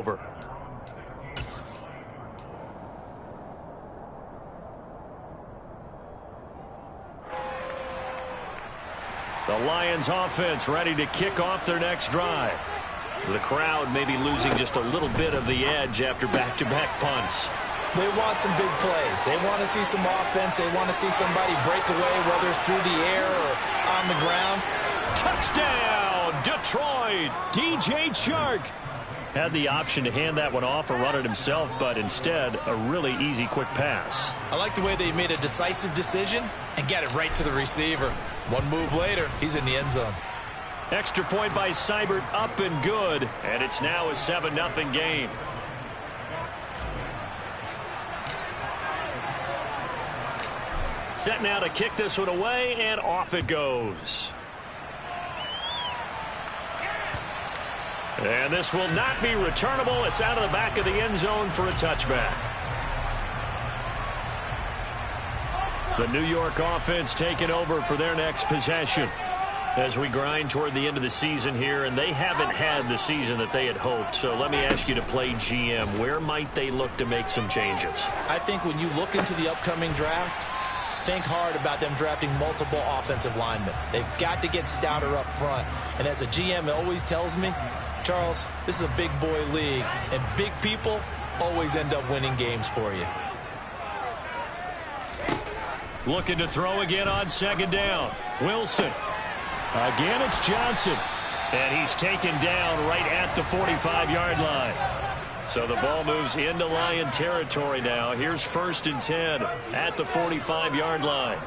Over. The Lions offense ready to kick off their next drive. The crowd may be losing just a little bit of the edge after back-to-back punts. They want some big plays. They want to see some offense. They want to see somebody break away, whether it's through the air or on the ground. Touchdown, Detroit! DJ Chark had the option to hand that one off or run it himself, but instead, a really easy, quick pass. I like the way they made a decisive decision and got it right to the receiver. One move later, he's in the end zone. Extra point by Seibert, up and good, and it's now a 7-0 game. Set now to kick this one away, and off it goes. And this will not be returnable. It's out of the back of the end zone for a touchback. The New York offense taking over for their next possession as we grind toward the end of the season here, and they haven't had the season that they had hoped. So let me ask you to play GM. Where might they look to make some changes? I think when you look into the upcoming draft, think hard about them drafting multiple offensive linemen. They've got to get stouter up front. And as a GM, it always tells me, Charles, this is a big boy league, and big people always end up winning games for you. Looking to throw again on second down. Wilson. Again, it's Johnson. And he's taken down right at the 45-yard line. So the ball moves into Lion territory now. Here's 1st and 10 at the 45-yard line.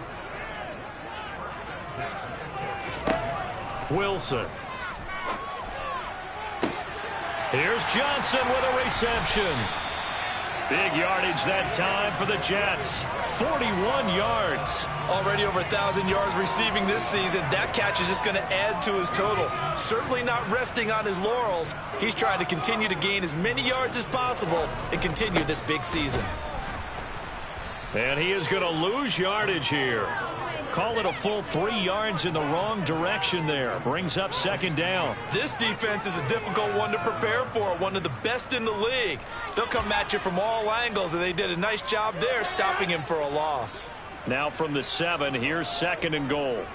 Wilson. Here's Johnson with a reception. Big yardage that time for the Jets. 41 yards. Already over 1,000 yards receiving this season. That catch is just going to add to his total. Certainly not resting on his laurels. He's trying to continue to gain as many yards as possible and continue this big season. And he is going to lose yardage here. Call it a full 3 yards in the wrong direction there. Brings up second down. This defense is a difficult one to prepare for. One of the best in the league. They'll come at you from all angles, and they did a nice job there stopping him for a loss. Now from the 7, here's 2nd and goal.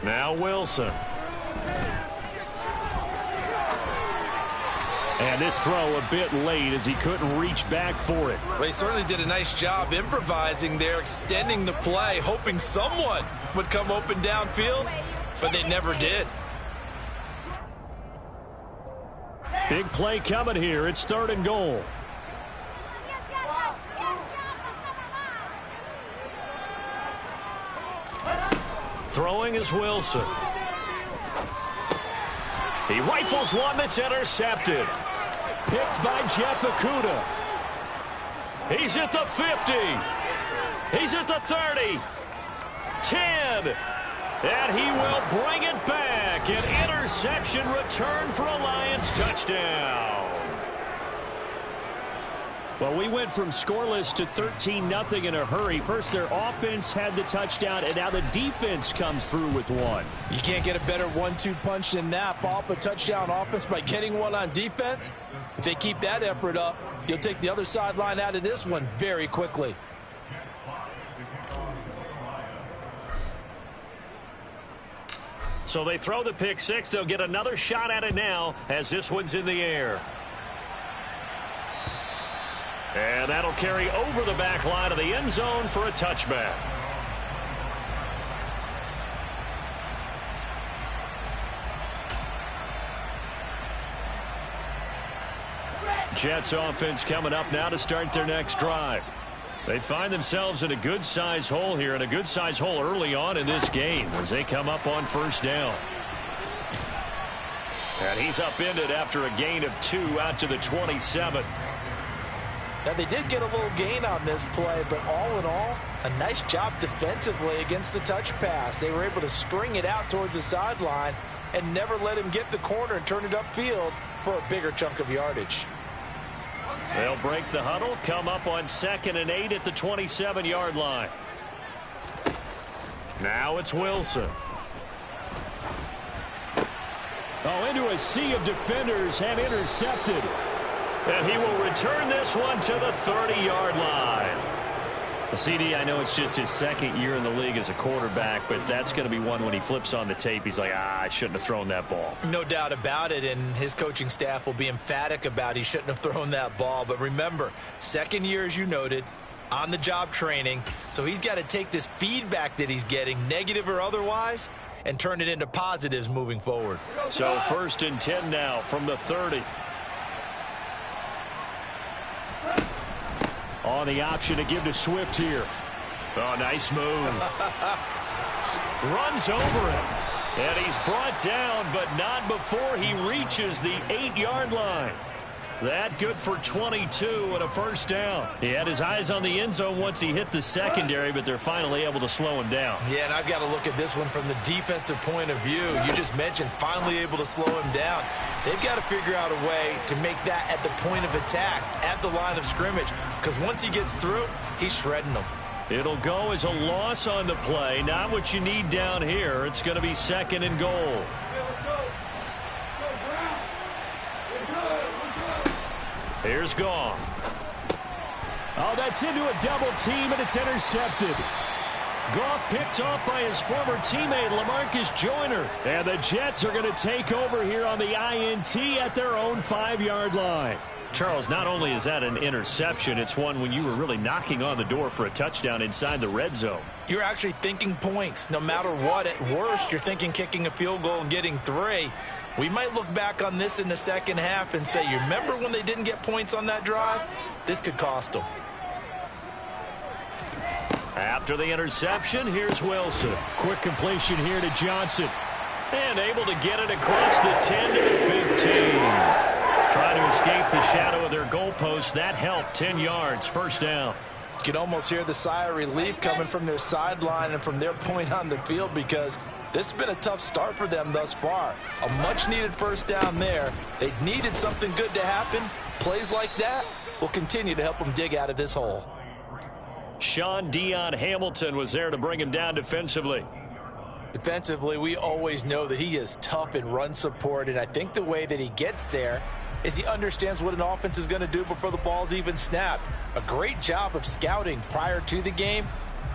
Now Wilson. And this throw a bit late as he couldn't reach back for it. Well, he certainly did a nice job improvising there, extending the play, hoping someone would come open downfield, but they never did. Big play coming here. It's 3rd and goal. Throwing is Wilson. He rifles one that's intercepted. Picked by Jeff Okudah. He's at the 50. He's at the 30. 10. And he will bring it back. An interception return for a Lions touchdown. Well, we went from scoreless to 13-0 in a hurry. First, their offense had the touchdown, and now the defense comes through with one. You can't get a better 1-2 punch than that. Follow up a touchdown offense by getting one on defense. If they keep that effort up, you'll take the other sideline out of this one very quickly. So they throw the pick six. They'll get another shot at it now as this one's in the air. And that'll carry over the back line of the end zone for a touchback. Jets offense coming up now to start their next drive. They find themselves in a good-sized hole here, and a good-sized hole early on in this game as they come up on 1st down. And he's upended after a gain of 2 out to the 27. Now, they did get a little gain on this play, but all in all, a nice job defensively against the touch pass. They were able to string it out towards the sideline and never let him get the corner and turn it upfield for a bigger chunk of yardage. They'll break the huddle, come up on 2nd and 8 at the 27-yard line. Now it's Wilson. Oh, into a sea of defenders and intercepted. And he will return this one to the 30-yard line. CD, I know it's just his second year in the league as a quarterback, but that's going to be one when he flips on the tape, he's like, I shouldn't have thrown that ball. No doubt about it, and his coaching staff will be emphatic about he shouldn't have thrown that ball. But remember, second year, as you noted, on-the-job training, so he's got to take this feedback that he's getting, negative or otherwise, and turn it into positives moving forward. So 1st and 10 now from the 30. On the option to give to Swift here. Oh, nice move. Runs over him. And he's brought down, but not before he reaches the 8-yard line. That good for 22 and a first down. He had his eyes on the end zone once he hit the secondary, but they're finally able to slow him down. Yeah, and I've got to look at this one from the defensive point of view. You just mentioned finally able to slow him down. They've got to figure out a way to make that at the point of attack, at the line of scrimmage, because once he gets through, he's shredding them. It'll go as a loss on the play. Not what you need down here. It's going to be 2nd and goal. Here's Goff. Oh, that's into a double team, and it's intercepted. Goff picked off by his former teammate, LaMarcus Joyner. And the Jets are going to take over here on the INT at their own 5-yard line. Charles, not only is that an interception, it's one when you were really knocking on the door for a touchdown inside the red zone. You're actually thinking points. No matter what, at worst, you're thinking kicking a field goal and getting 3. We might look back on this in the second half and say, you remember when they didn't get points on that drive? This could cost them. After the interception, here's Wilson. Quick completion here to Johnson. And able to get it across the 10 to the 15. Trying to escape the shadow of their goalpost. That helped. 10 yards. First down. You can almost hear the sigh of relief coming from their sideline and from their point on the field, because this has been a tough start for them thus far. A much-needed first down there. They needed something good to happen. Plays like that will continue to help them dig out of this hole. Sean Dion Hamilton was there to bring him down defensively. Defensively, we always know that he is tough in run support, and I think the way that he gets there is he understands what an offense is going to do before the ball's even snapped. A great job of scouting prior to the game,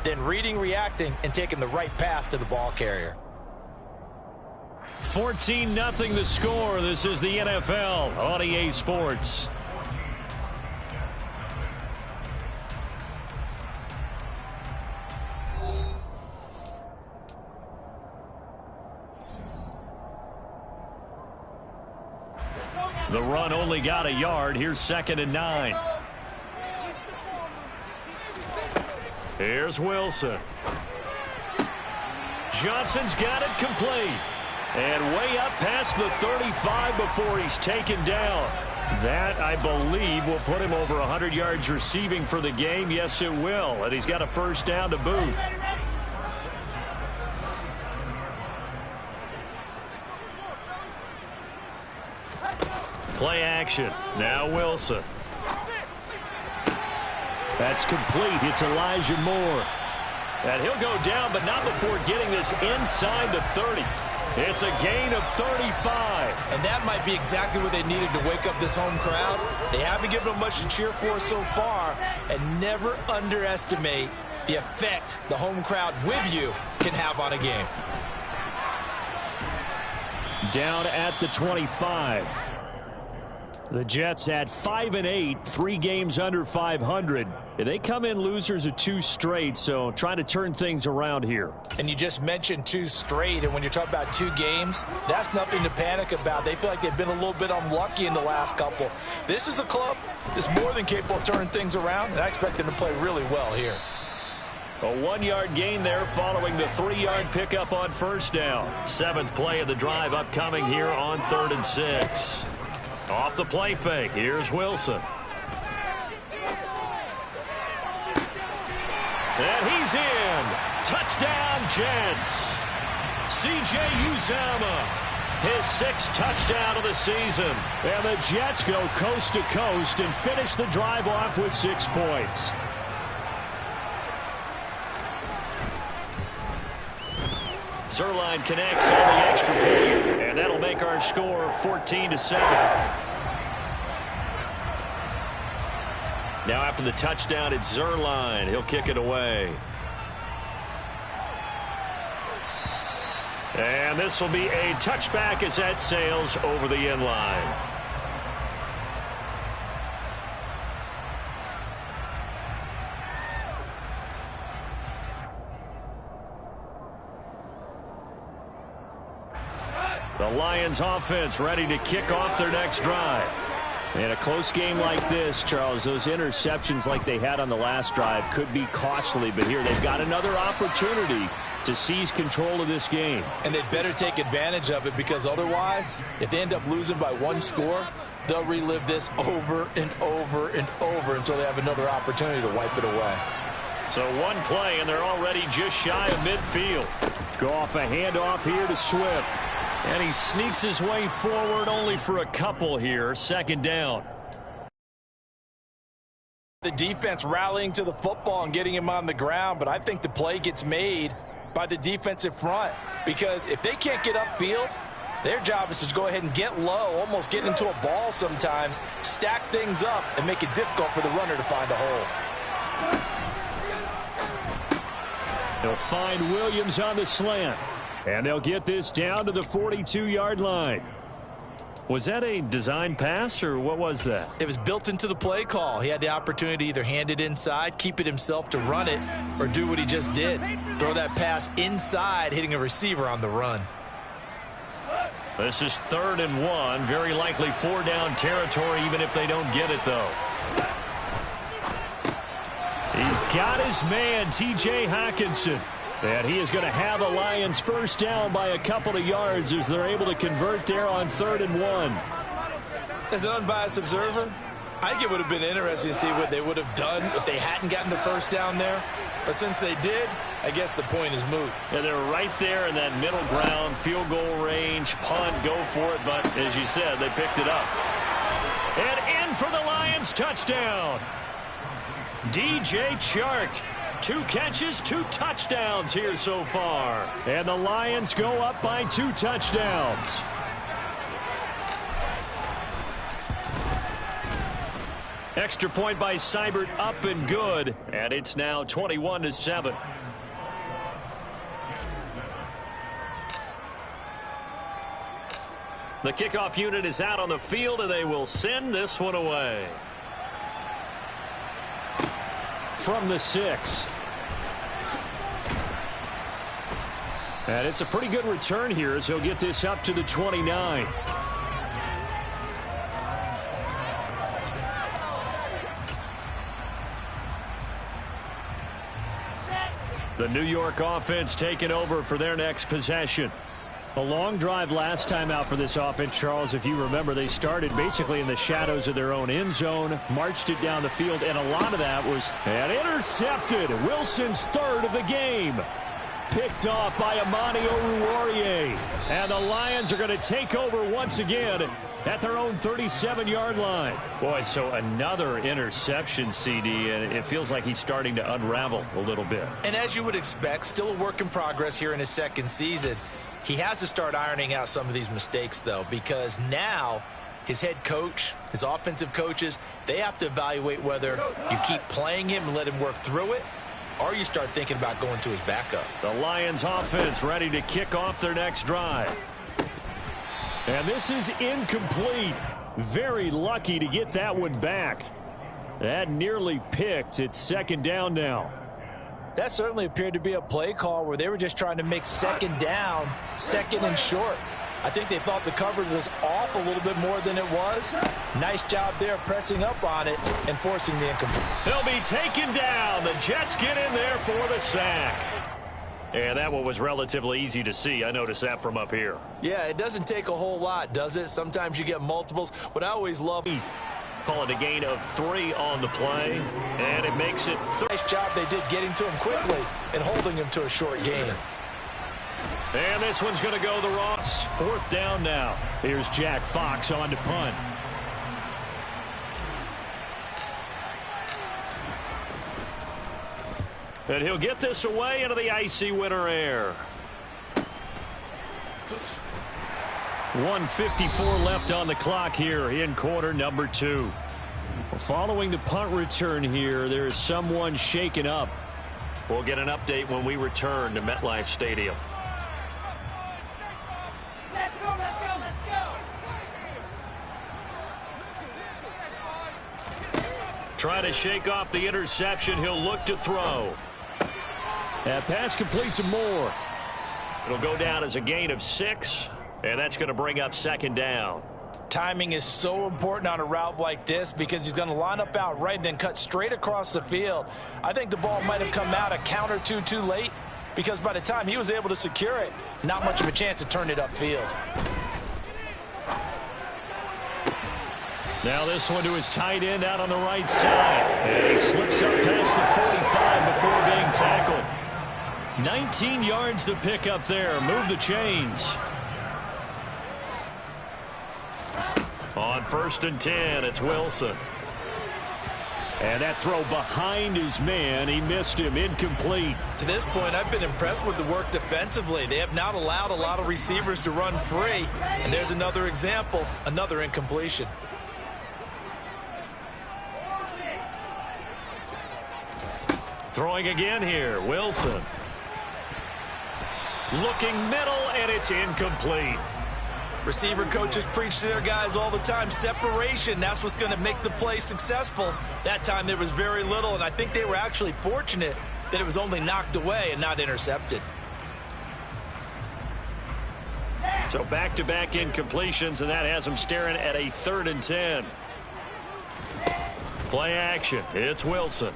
then reading, reacting, and taking the right path to the ball carrier. 14-0 the score. This is the NFL on EA Sports. The run only got a yard. Here's 2nd and 9. Here's Wilson. Johnson's got it complete. And way up past the 35 before he's taken down. That, I believe, will put him over 100 yards receiving for the game. Yes, it will. And he's got a first down to boot. Play action. Now Wilson. That's complete. It's Elijah Moore. And he'll go down, but not before getting this inside the 30. It's a gain of 35. And that might be exactly what they needed to wake up this home crowd. They haven't given them much to cheer for so far. And never underestimate the effect the home crowd with you can have on a game. Down at the 25. The Jets at 5-8, 3 games under 500. They come in losers of 2 straight, so trying to turn things around here. And you just mentioned 2 straight, and when you're talking about 2 games, that's nothing to panic about. They feel like they've been a little bit unlucky in the last couple. This is a club that's more than capable of turning things around, and I expect them to play really well here. A 1-yard gain there following the 3-yard pickup on first down. 7th play of the drive upcoming here on 3rd and 6. Off the play fake, here's Wilson. And he's in. Touchdown, Jets. C.J. Uzomah, his 6th touchdown of the season. And the Jets go coast to coast and finish the drive off with 6 points. Zuerlein connects on the extra point, and that'll make our score 14-7. Now after the touchdown, it's Zuerlein. He'll kick it away. And this will be a touchback as that sails over the end line. The Lions offense ready to kick off their next drive. In a close game like this, Charles, those interceptions like they had on the last drive could be costly, but here they've got another opportunity to seize control of this game. And they'd better take advantage of it, because otherwise, if they end up losing by one score, they'll relive this over and over and over until they have another opportunity to wipe it away. So one play, and they're already just shy of midfield. Go off a handoff here to Swift. And he sneaks his way forward only for a couple here. Second down. The defense rallying to the football and getting him on the ground, but I think the play gets made by the defensive front, because if they can't get upfield, their job is to go ahead and get low, almost get into a ball sometimes, stack things up, and make it difficult for the runner to find a hole. They'll find Williams on the slant. And they'll get this down to the 42-yard line. Was that a design pass, or what was that? It was built into the play call. He had the opportunity to either hand it inside, keep it himself to run it, or do what he just did. Throw that pass inside, hitting a receiver on the run. This is 3rd and 1. Very likely 4-down territory, even if they don't get it, though. He's got his man, T.J. Hockenson. And he is going to have the Lions first down by a couple of yards as they're able to convert there on 3rd and 1. As an unbiased observer, I think it would have been interesting to see what they would have done if they hadn't gotten the first down there. But since they did, I guess the point is moot. Yeah, they're right there in that middle ground, field goal range, punt, go for it. But as you said, they picked it up. And in for the Lions, touchdown. DJ Chark. 2 catches, 2 touchdowns here so far. And the Lions go up by 2 touchdowns. Extra point by Seibert, up and good. And it's now 21-7. The kickoff unit is out on the field, and they will send this one away. From the 6. And it's a pretty good return here as he'll get this up to the 29. The New York offense taking over for their next possession. A long drive last time out for this offense, Charles. If you remember, they started basically in the shadows of their own end zone, marched it down the field, and a lot of that was intercepted. Wilson's 3rd of the game. Picked off by Amani Oruwariye. And the Lions are going to take over once again at their own 37-yard line. Boy, so another interception, CD, and it feels like he's starting to unravel a little bit. And as you would expect, still a work in progress here in his second season. He has to start ironing out some of these mistakes, though, because now his head coach, his offensive coaches, they have to evaluate whether you keep playing him and let him work through it, or you start thinking about going to his backup. The Lions offense ready to kick off their next drive. And this is incomplete. Very lucky to get that one back. That nearly picked. It's 2nd down now. That certainly appeared to be a play call where they were just trying to make 2nd down, 2nd and short. I think they thought the coverage was off a little bit more than it was. Nice job there pressing up on it and forcing the incomplete. He'll be taken down. The Jets get in there for the sack. And that one was relatively easy to see. I noticed that from up here. Yeah, it doesn't take a whole lot, does it? Sometimes you get multiples. What I always love... Call it a gain of 3 on the play, and it makes it... Nice job they did getting to him quickly and holding him to a short gain. And this one's going to go the Ross. 4th down now. Here's Jack Fox on to punt. And he'll get this away into the icy winter air. 1:54 left on the clock here in quarter number 2. Following the punt return here, there is someone shaken up. We'll get an update when we return to MetLife Stadium. Let's go, let's go, let's go. Trying to shake off the interception. He'll look to throw. That pass complete to Moore. It'll go down as a gain of 6, and that's going to bring up second down. Timing is so important on a route like this because he's going to line up out right and then cut straight across the field. I think the ball might have come out a count or two too late because by the time he was able to secure it, not much of a chance to turn it upfield. Now this one to his tight end out on the right side. And he slips up past the 45 before being tackled. 19 yards to pick up there. Move the chains. On 1st and 10, it's Wilson. And that throw behind his man. He missed him. Incomplete. To this point, I've been impressed with the work defensively. They have not allowed a lot of receivers to run free. And there's another example, another incompletion. Throwing again here, Wilson. Looking middle, and it's incomplete. Receiver coaches preach to their guys all the time. Separation, that's what's going to make the play successful. That time there was very little, and I think they were actually fortunate that it was only knocked away and not intercepted. So back-to-back incompletions, and that has them staring at a 3rd and 10. Play action. It's Wilson.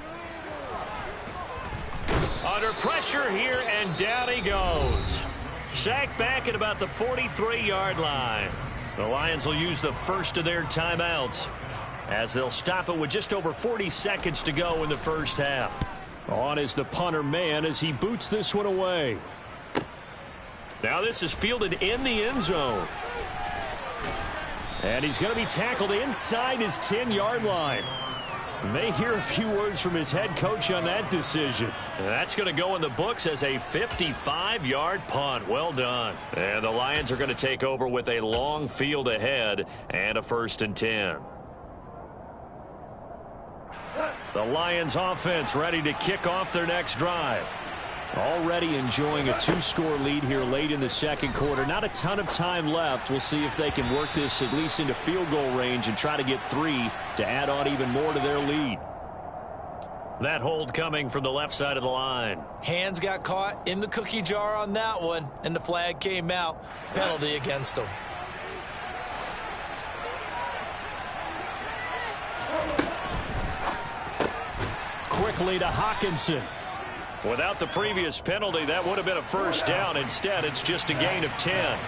Under pressure here, and down he goes. Sacked back at about the 43-yard line. The Lions will use the first of their timeouts as they'll stop it with just over 40 seconds to go in the first half. On is the punter man as he boots this one away. Now this is fielded in the end zone. And he's going to be tackled inside his 10-yard line. May hear a few words from his head coach on that decision. And that's going to go in the books as a 55-yard punt. Well done. And the Lions are going to take over with a long field ahead and a 1st and 10. The Lions offense ready to kick off their next drive. Already enjoying a 2-score lead here late in the second quarter. Not a ton of time left. We'll see if they can work this at least into field goal range and try to get 3 to add on even more to their lead. That hold coming from the left side of the line. Hands got caught in the cookie jar on that one, and the flag came out. Penalty against him. Quickly to Hawkinson. Without the previous penalty, that would have been a first down. Instead, it's just a gain of 10.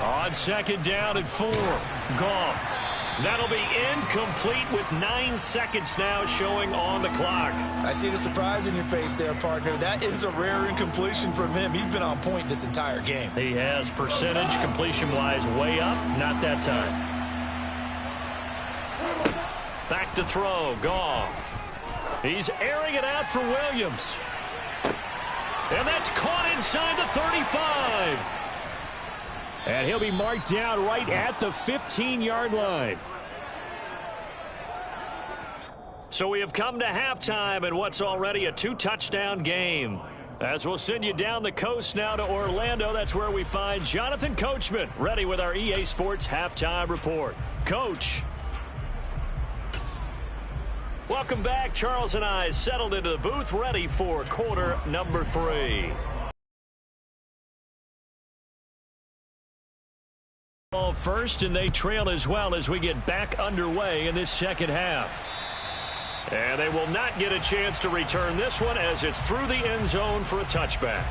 On 2nd down and 4. Goff. That'll be incomplete with 9 seconds now showing on the clock. I see the surprise in your face there, partner. That is a rare incompletion from him. He's been on point this entire game. He has percentage completion-wise way up. Not that time. Back to throw. Goff. He's airing it out for Williams. And that's caught inside the 35. And he'll be marked down right at the 15-yard line. So we have come to halftime in what's already a 2-touchdown game. As we'll send you down the coast now to Orlando, that's where we find Jonathan Coachman ready with our EA Sports Halftime Report. Coach. Welcome back. Charles and I settled into the booth, ready for quarter number 3. Ball first, and they trail as well as we get back underway in this second half. And they will not get a chance to return this one as it's through the end zone for a touchback.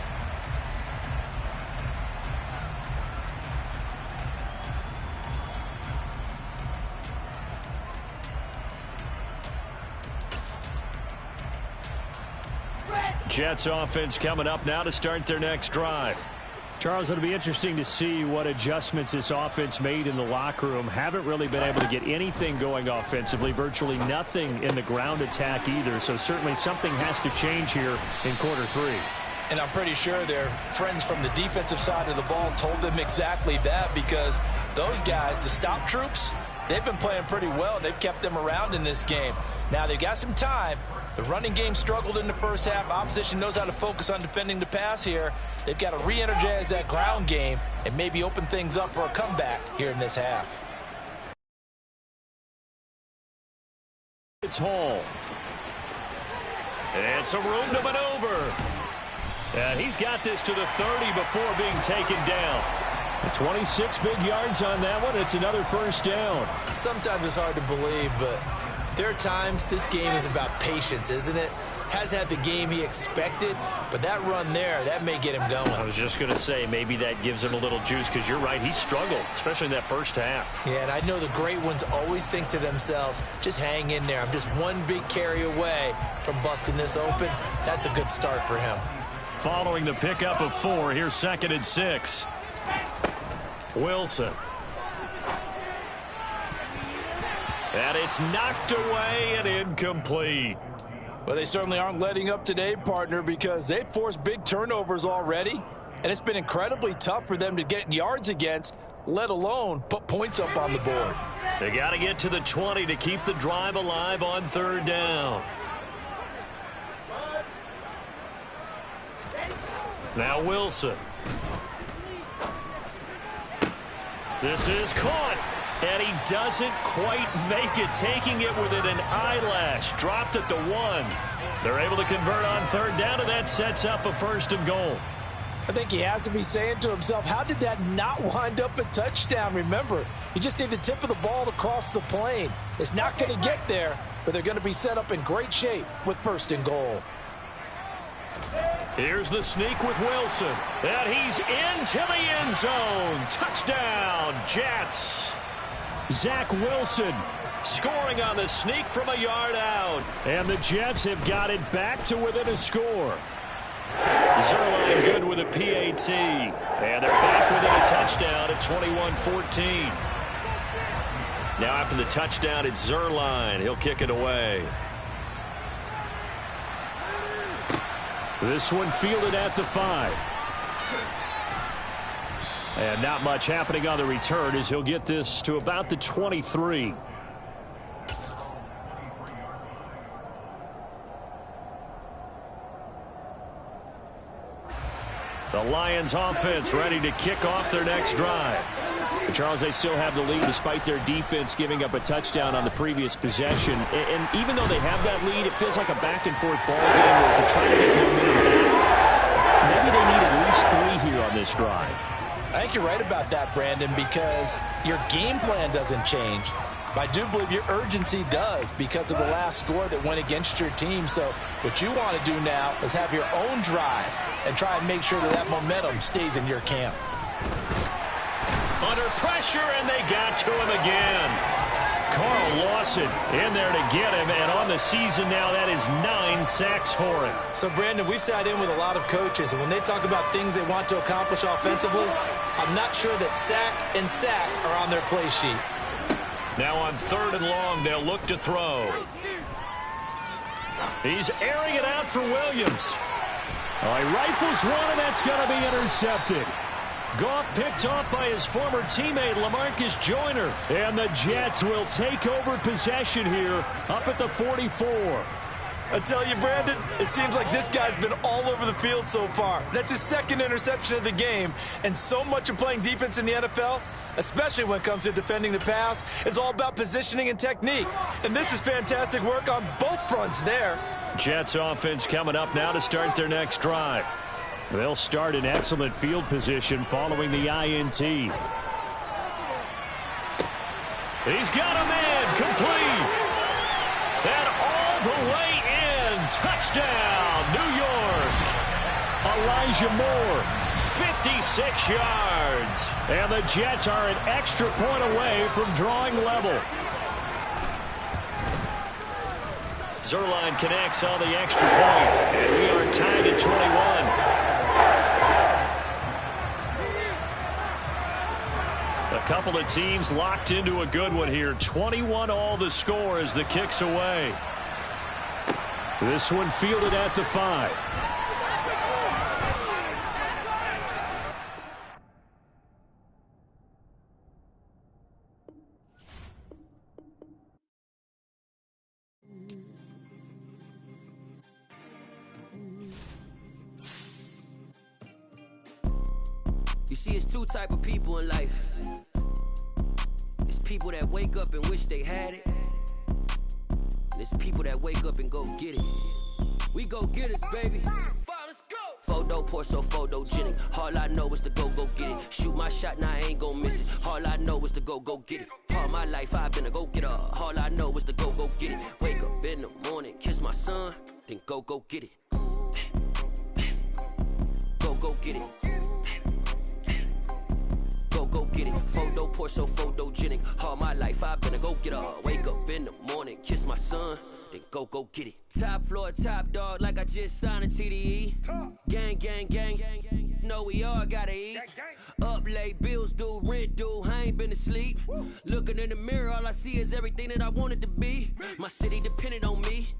Jets offense coming up now to start their next drive. Charles, it'll be interesting to see what adjustments this offense made in the locker room. Haven't really been able to get anything going offensively, virtually nothing in the ground attack either. So certainly something has to change here in quarter 3. And I'm pretty sure their friends from the defensive side of the ball told them exactly that, because those guys, the stop troops, they've been playing pretty well. They've kept them around in this game. Now, they've got some time. The running game struggled in the first half. Opposition knows how to focus on defending the pass here. They've got to re-energize that ground game and maybe open things up for a comeback here in this half. It's Hall. And some room to maneuver. And he's got this to the 30 before being taken down. 26 big yards on that one. It's another first down. Sometimes it's hard to believe, but there are times this game is about patience, isn't it? Has had the game he expected, but that run there, that may get him going. I was just going to say, maybe that gives him a little juice, because you're right, he struggled, especially in that first half. Yeah, and I know the great ones always think to themselves, just hang in there. I'm just one big carry away from busting this open. That's a good start for him. Following the pickup of 4, here's 2nd and 6. Wilson. And it's knocked away and incomplete. Well, they certainly aren't letting up today, partner, because they've forced big turnovers already, and it's been incredibly tough for them to get yards against, let alone put points up on the board. They got to get to the 20 to keep the drive alive on 3rd down. Now Wilson. This is caught. And he doesn't quite make it, taking it within an eyelash. Dropped at the 1. They're able to convert on 3rd down, and that sets up a 1st and goal. I think he has to be saying to himself, how did that not wind up a touchdown? Remember, you just need the tip of the ball to cross the plane. It's not going to get there, but they're going to be set up in great shape with 1st and goal. Here's the sneak with Wilson. And he's into the end zone. Touchdown, Jets. Zach Wilson scoring on the sneak from a yard out. And the Jets have got it back to within a score. Zerline good with a PAT. And they're back within a touchdown at 21-14. Now after the touchdown, it's Zerline. He'll kick it away. This one fielded at the 5. And not much happening on the return as he'll get this to about the 23. The Lions offense ready to kick off their next drive. But Charles, they still have the lead despite their defense giving up a touchdown on the previous possession. And even though they have that lead, it feels like a back-and-forth ball game where they try to get momentum back. Maybe they need at least 3 here on this drive. I think you're right about that, Brandon, because your game plan doesn't change. But I do believe your urgency does because of the last score that went against your team. So what you want to do now is have your own drive and try and make sure that that momentum stays in your camp. Under pressure, and they got to him again. Carl Lawson in there to get him, and on the season now, that is 9 sacks for him. So, Brandon, we've sat in with a lot of coaches, and when they talk about things they want to accomplish offensively, I'm not sure that sack and sack are on their play sheet. Now on 3rd and long, they'll look to throw. He's airing it out for Williams. He rifles one, and that's going to be intercepted. Goff picked off by his former teammate LaMarcus Joyner. And the Jets will take over possession here up at the 44. I tell you, Brandon, it seems like this guy's been all over the field so far. That's his 2nd interception of the game. And so much of playing defense in the NFL, especially when it comes to defending the pass, is all about positioning and technique. And this is fantastic work on both fronts there. Jets offense coming up now to start their next drive. They'll start in excellent field position following the INT. He's got a man complete. And all the way in. Touchdown, New York. Elijah Moore, 56 yards. And the Jets are an extra point away from drawing level. Zerline connects on the extra point. And we are tied at 21. A couple of teams locked into a good one here. 21 all the score as the kick's away. This one fielded at the 5. You see, it's two type of people in life. It's people that wake up and wish they had it. And it's people that wake up and go get it. We go get it, baby. Photo poor, so photogenic. All I know is to go get it. Shoot my shot, now I ain't gon' miss it. All I know is to go get it. All my life I've been a go-getter. All I know is to go get it. Wake up in the morning, kiss my son, then go get it. Go get it. Go get it. Photo poor, so photogenic. All my life I've been a go-getter. Wake up in the morning, kiss my son, then go get it. Top floor, top dog, like I just signed a TDE. Gang, gang, gang, gang, gang. Know we all gotta eat. Up late, bills due, rent due, I ain't been asleep. Looking in the mirror, all I see is everything that I wanted to be. My city depended on me.